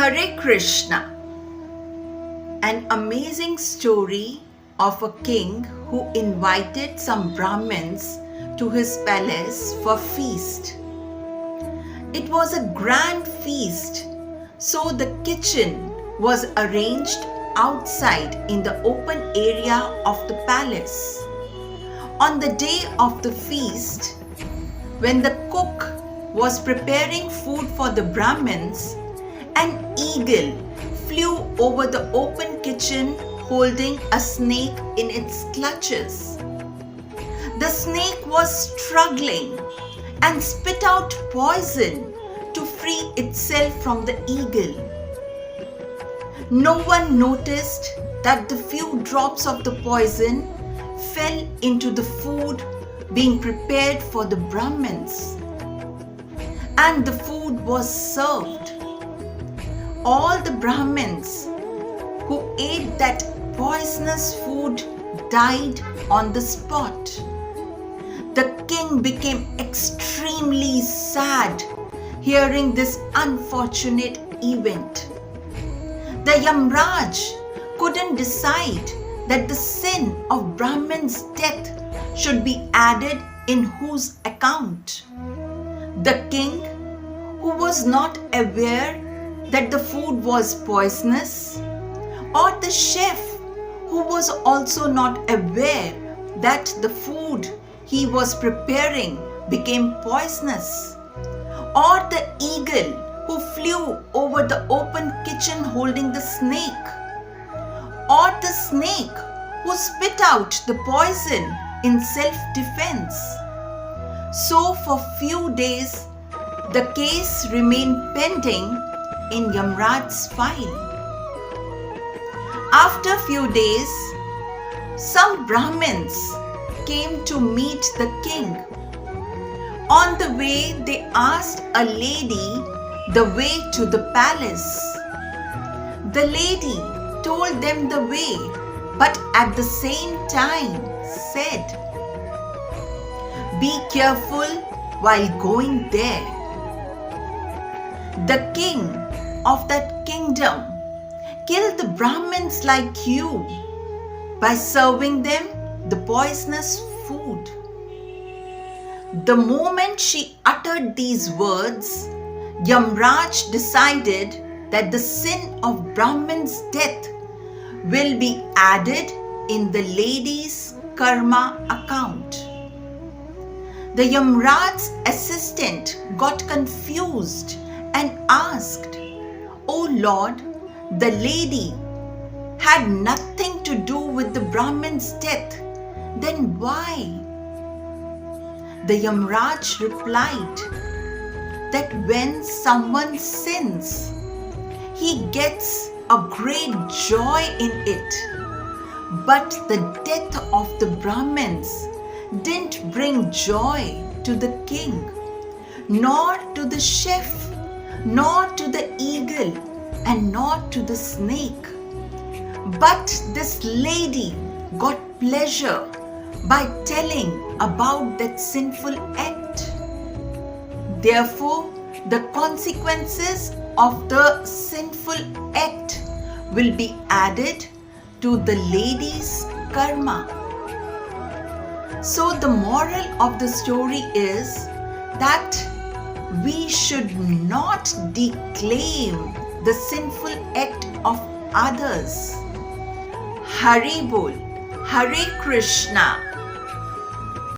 Hare Krishna. An amazing story of a king who invited some Brahmins to his palace for feast. It was a grand feast, so the kitchen was arranged outside in the open area of the palace. On the day of the feast, when the cook was preparing food for the Brahmins, an eagle flew over the open kitchen holding a snake in its clutches. The snake was struggling and spit out poison to free itself from the eagle. No one noticed that the few drops of the poison fell into the food being prepared for the Brahmins, and the food was served. All the Brahmins who ate that poisonous food died on the spot. The king became extremely sad hearing this unfortunate event. The Yamraj couldn't decide that the sin of Brahman's death should be added in whose account. The king, who was not aware that the food was poisonous, or the chef, who was also not aware that the food he was preparing became poisonous, or the eagle who flew over the open kitchen holding the snake, or the snake who spit out the poison in self-defense. So for few days, the case remained pending in Yamraj's file. After few days, some Brahmins came to meet the king. On the way, they asked a lady the way to the palace. The lady told them the way, but at the same time said, "Be careful while going there." The king of that kingdom killed the Brahmins like you by serving them the poisonous food. The moment she uttered these words, Yamraj decided that the sin of Brahman's death will be added in the lady's karma account. The Yamraj's assistant got confused and asked, "Oh Lord, the lady had nothing to do with the Brahman's death. Then why?" The Yamraj replied that when someone sins, he gets a great joy in it. But the death of the Brahmins didn't bring joy to the king, nor to the chef, nor to the eagle, and not to the snake. But this lady got pleasure by telling about that sinful act. Therefore, the consequences of the sinful act will be added to the lady's karma. So the moral of the story is that we should not declaim the sinful act of others. Hari Bol, Hare Krishna.